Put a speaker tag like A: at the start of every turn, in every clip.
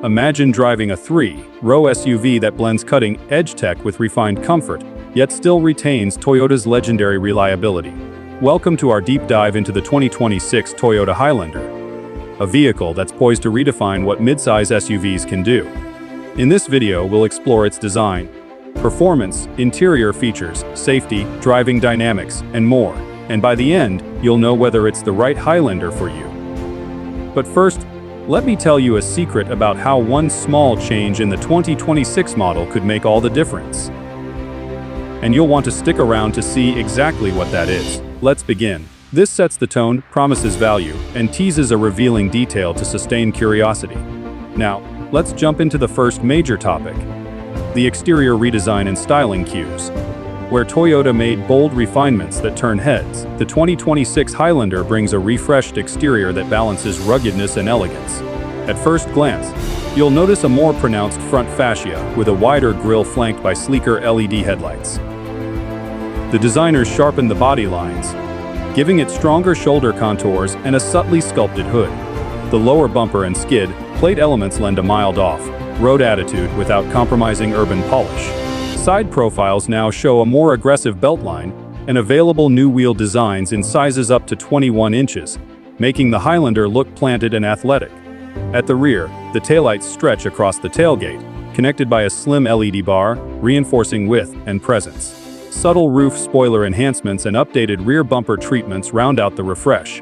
A: Imagine driving a three-row SUV that blends cutting-edge tech with refined comfort, yet still retains Toyota's legendary reliability. Welcome to our deep dive into the 2026 Toyota Highlander, a vehicle that's poised to redefine what midsize SUVs can do. In this video, we'll explore its design, performance, interior features, safety, driving dynamics, and more. And by the end, you'll know whether it's the right Highlander for you. But first, let me tell you a secret about how one small change in the 2026 model could make all the difference. And you'll want to stick around to see exactly what that is. Let's begin. This sets the tone, promises value, and teases a revealing detail to sustain curiosity. Now, let's jump into the first major topic: the exterior redesign and styling cues. Where Toyota made bold refinements that turn heads, the 2026 Highlander brings a refreshed exterior that balances ruggedness and elegance. At first glance, you'll notice a more pronounced front fascia with a wider grille flanked by sleeker LED headlights. The designers sharpened the body lines, giving it stronger shoulder contours and a subtly sculpted hood. The lower bumper and skid plate elements lend a mild off-road attitude without compromising urban polish. Side profiles now show a more aggressive beltline and available new wheel designs in sizes up to 21 inches, making the Highlander look planted and athletic. At the rear, the taillights stretch across the tailgate, connected by a slim LED bar, reinforcing width and presence. Subtle roof spoiler enhancements and updated rear bumper treatments round out the refresh.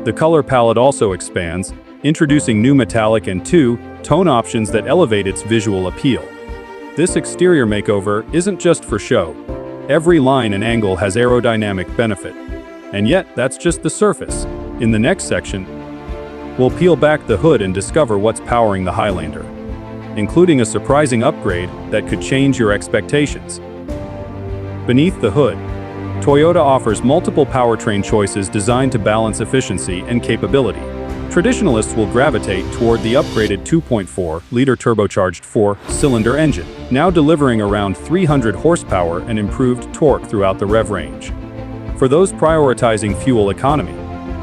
A: The color palette also expands, introducing new metallic and two-tone options that elevate its visual appeal. This exterior makeover isn't just for show. Every line and angle has aerodynamic benefit. And yet, that's just the surface. In the next section, we'll peel back the hood and discover what's powering the Highlander, including a surprising upgrade that could change your expectations. Beneath the hood, Toyota offers multiple powertrain choices designed to balance efficiency and capability. Traditionalists will gravitate toward the upgraded 2.4-liter turbocharged four-cylinder engine, now delivering around 300 horsepower and improved torque throughout the rev range. For those prioritizing fuel economy,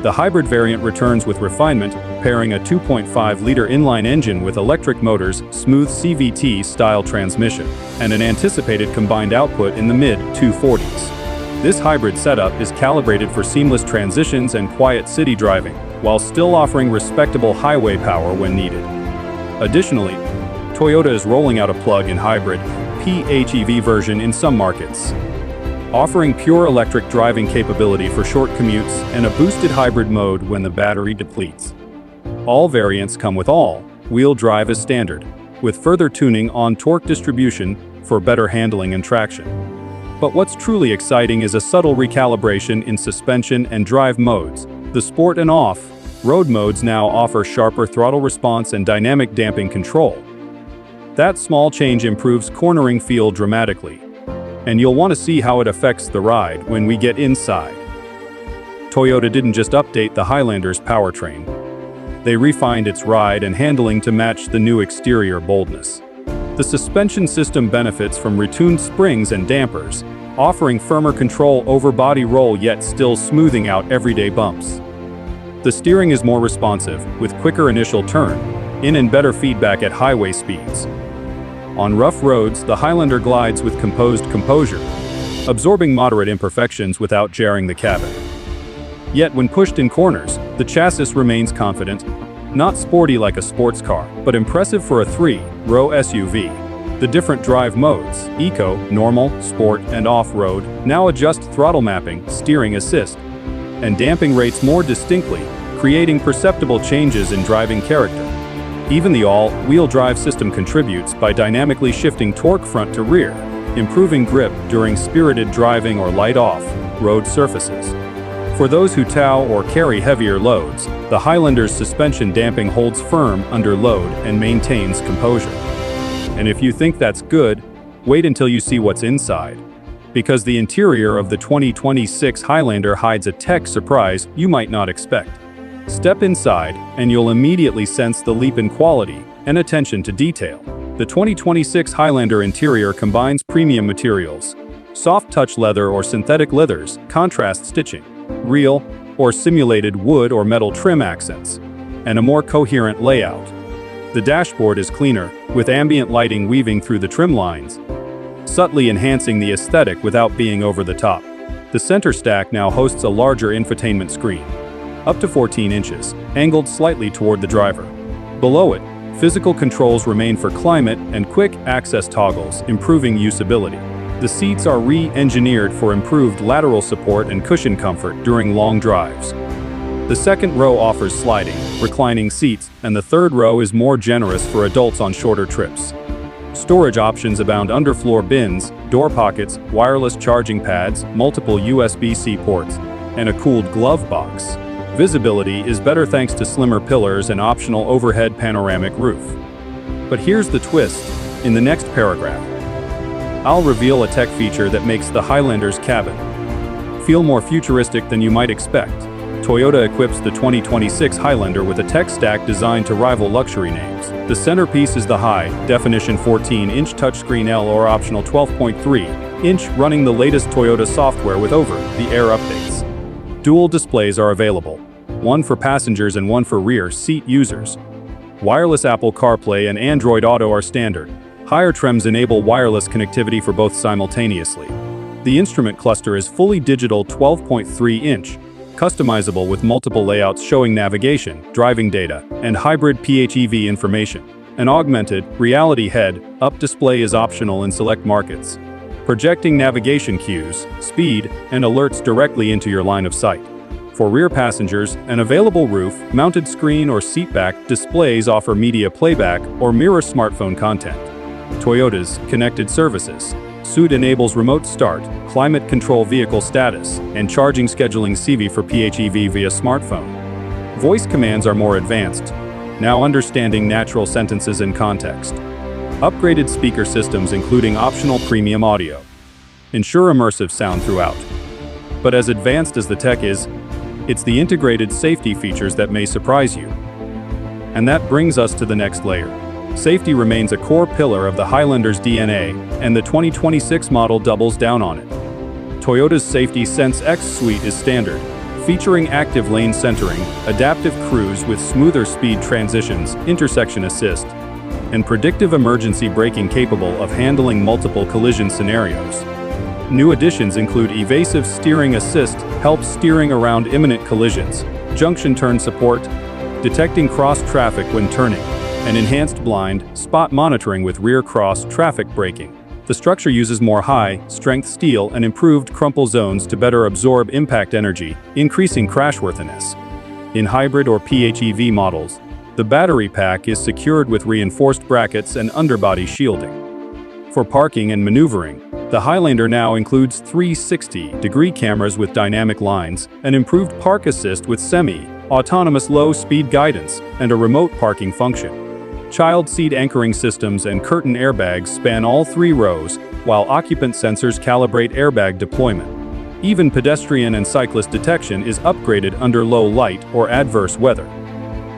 A: the hybrid variant returns with refinement, pairing a 2.5-liter inline engine with electric motors, smooth CVT-style transmission, and an anticipated combined output in the mid-240s. This hybrid setup is calibrated for seamless transitions and quiet city driving, while still offering respectable highway power when needed. Additionally, Toyota is rolling out a plug-in hybrid PHEV version in some markets, offering pure electric driving capability for short commutes and a boosted hybrid mode when the battery depletes. All variants come with all-wheel drive as standard, with further tuning on torque distribution for better handling and traction. But what's truly exciting is a subtle recalibration in suspension and drive modes. The sport and off-road modes now offer sharper throttle response and dynamic damping control. That small change improves cornering feel dramatically, and you'll want to see how it affects the ride when we get inside. Toyota didn't just update the Highlander's powertrain. They refined its ride and handling to match the new exterior boldness. The suspension system benefits from retuned springs and dampers, offering firmer control over body roll yet still smoothing out everyday bumps. The steering is more responsive, with quicker initial turn in and better feedback at highway speeds. On rough roads, the Highlander glides with composed composure, absorbing moderate imperfections without jarring the cabin. Yet when pushed in corners, the chassis remains confident, not sporty like a sports car, but impressive for a three-row SUV. The different drive modes, Eco, Normal, Sport, and Off-Road, now adjust throttle mapping, steering assist, and damping rates more distinctly, creating perceptible changes in driving character. Even the all-wheel drive system contributes by dynamically shifting torque front to rear, improving grip during spirited driving or light off-road surfaces. For those who tow or carry heavier loads, the Highlander's suspension damping holds firm under load and maintains composure. And if you think that's good, wait until you see what's inside. Because the interior of the 2026 Highlander hides a tech surprise you might not expect. Step inside, and you'll immediately sense the leap in quality and attention to detail. The 2026 Highlander interior combines premium materials, soft touch leather or synthetic leathers, contrast stitching, real or simulated wood or metal trim accents, and a more coherent layout. The dashboard is cleaner, with ambient lighting weaving through the trim lines, subtly enhancing the aesthetic without being over the top. The center stack now hosts a larger infotainment screen, up to 14 inches, angled slightly toward the driver. Below it, physical controls remain for climate and quick access toggles, improving usability. The seats are re-engineered for improved lateral support and cushion comfort during long drives. The second row offers sliding, reclining seats, and the third row is more generous for adults on shorter trips. Storage options abound: underfloor bins, door pockets, wireless charging pads, multiple USB-C ports, and a cooled glove box. Visibility is better thanks to slimmer pillars and optional overhead panoramic roof. But here's the twist. In the next paragraph, I'll reveal a tech feature that makes the Highlander's cabin feel more futuristic than you might expect. Toyota equips the 2026 Highlander with a tech stack designed to rival luxury names. The centerpiece is the high-definition 14-inch touchscreen L or optional 12.3-inch running the latest Toyota software with over-the-air updates. Dual displays are available, one for passengers and one for rear seat users. Wireless Apple CarPlay and Android Auto are standard. Higher trims enable wireless connectivity for both simultaneously. The instrument cluster is fully digital 12.3-inch, customizable with multiple layouts showing navigation, driving data, and hybrid PHEV information. An augmented reality head-up display is optional in select markets, projecting navigation cues, speed, and alerts directly into your line of sight. For rear passengers, an available roof-mounted screen or seatback displays offer media playback or mirror smartphone content. Toyota's connected services suite enables remote start, climate control vehicle status, and charging scheduling CV for PHEV via smartphone. Voice commands are more advanced, now understanding natural sentences in context. Upgraded speaker systems including optional premium audio ensure immersive sound throughout. But as advanced as the tech is, it's the integrated safety features that may surprise you. And that brings us to the next layer. Safety remains a core pillar of the Highlander's DNA, and the 2026 model doubles down on it. Toyota's Safety Sense X suite is standard, featuring active lane centering, adaptive cruise with smoother speed transitions, intersection assist, and predictive emergency braking capable of handling multiple collision scenarios. New additions include evasive steering assist, helps steering around imminent collisions, junction turn support, detecting cross traffic when turning, and enhanced blind spot monitoring with rear cross traffic braking. The structure uses more high-strength steel and improved crumple zones to better absorb impact energy, increasing crashworthiness. In hybrid or PHEV models, the battery pack is secured with reinforced brackets and underbody shielding. For parking and maneuvering, the Highlander now includes 360-degree cameras with dynamic lines, an improved park assist with semi-autonomous low-speed guidance, and a remote parking function. Child seat anchoring systems and curtain airbags span all three rows, while occupant sensors calibrate airbag deployment. Even pedestrian and cyclist detection is upgraded under low light or adverse weather.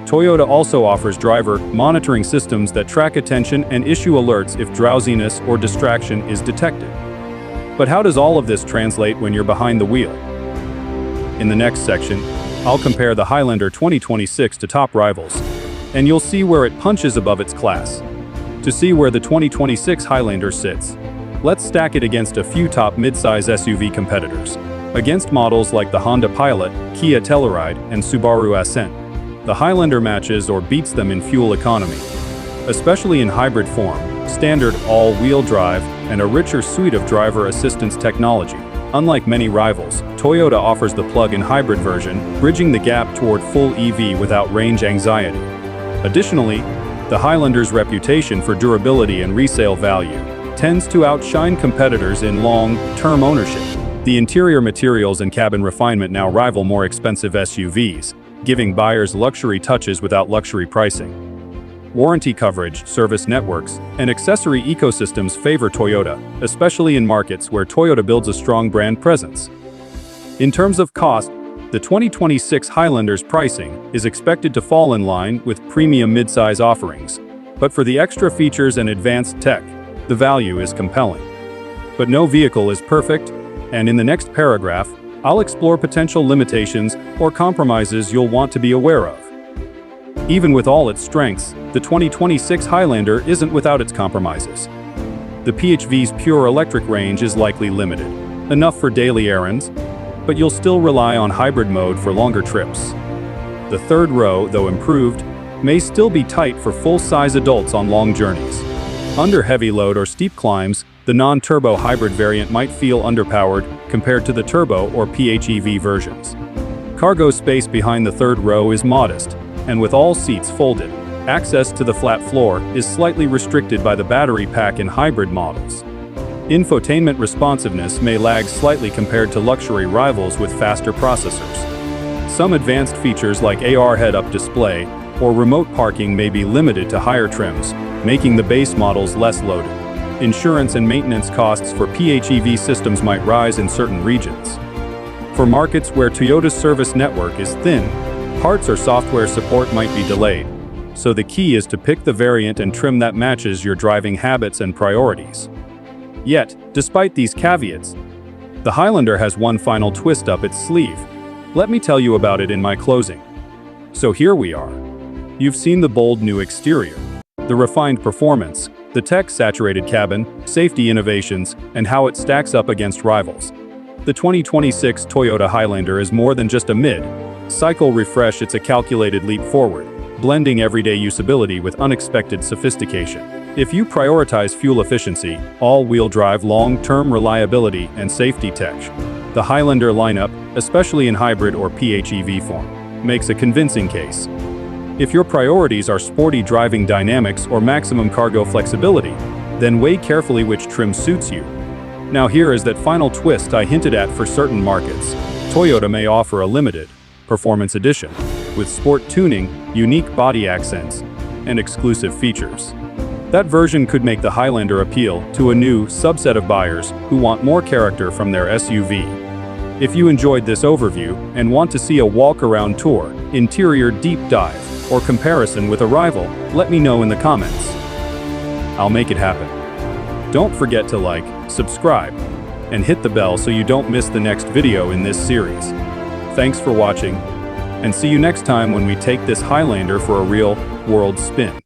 A: Toyota also offers driver monitoring systems that track attention and issue alerts if drowsiness or distraction is detected. But how does all of this translate when you're behind the wheel? In the next section, I'll compare the Highlander 2026 to top rivals, and you'll see where it punches above its class. To see where the 2026 Highlander sits, let's stack it against a few top midsize SUV competitors. Against models like the Honda Pilot, Kia Telluride, and Subaru Ascent, the Highlander matches or beats them in fuel economy, especially in hybrid form, standard all-wheel drive, and a richer suite of driver assistance technology. Unlike many rivals, Toyota offers the plug-in hybrid version, bridging the gap toward full EV without range anxiety. Additionally, the Highlander's reputation for durability and resale value tends to outshine competitors in long-term ownership. The interior materials and cabin refinement now rival more expensive SUVs, giving buyers luxury touches without luxury pricing. Warranty coverage, service networks, and accessory ecosystems favor Toyota, especially in markets where Toyota builds a strong brand presence. In terms of cost, the 2026 Highlander's pricing is expected to fall in line with premium midsize offerings, but for the extra features and advanced tech, the value is compelling. But no vehicle is perfect, and in the next paragraph, I'll explore potential limitations or compromises you'll want to be aware of. Even with all its strengths, the 2026 Highlander isn't without its compromises. The PHEV's pure electric range is likely limited, enough for daily errands, but you'll still rely on hybrid mode for longer trips. The third row, though improved, may still be tight for full-size adults on long journeys. Under heavy load or steep climbs, the non-turbo hybrid variant might feel underpowered compared to the turbo or PHEV versions. Cargo space behind the third row is modest, and with all seats folded, access to the flat floor is slightly restricted by the battery pack in hybrid models. Infotainment responsiveness may lag slightly compared to luxury rivals with faster processors. Some advanced features like AR head-up display or remote parking may be limited to higher trims, making the base models less loaded. Insurance and maintenance costs for PHEV systems might rise in certain regions. For markets where Toyota's service network is thin, parts or software support might be delayed, so the key is to pick the variant and trim that matches your driving habits and priorities. Yet, despite these caveats, the Highlander has one final twist up its sleeve. Let me tell you about it in my closing. So here we are. You've seen the bold new exterior, the refined performance, the tech-saturated cabin, safety innovations, and how it stacks up against rivals. The 2026 Toyota Highlander is more than just a mid-cycle refresh, it's a calculated leap forward, blending everyday usability with unexpected sophistication. If you prioritize fuel efficiency, all-wheel drive, long-term reliability, and safety tech, the Highlander lineup, especially in hybrid or PHEV form, makes a convincing case. If your priorities are sporty driving dynamics or maximum cargo flexibility, then weigh carefully which trim suits you. Now here is that final twist I hinted at. For certain markets, Toyota may offer a limited performance edition with sport tuning, unique body accents, and exclusive features. That version could make the Highlander appeal to a new subset of buyers who want more character from their SUV. If you enjoyed this overview and want to see a walk-around tour, interior deep dive, or comparison with a rival, let me know in the comments. I'll make it happen. Don't forget to like, subscribe, and hit the bell so you don't miss the next video in this series. Thanks for watching, and see you next time when we take this Highlander for a real-world spin.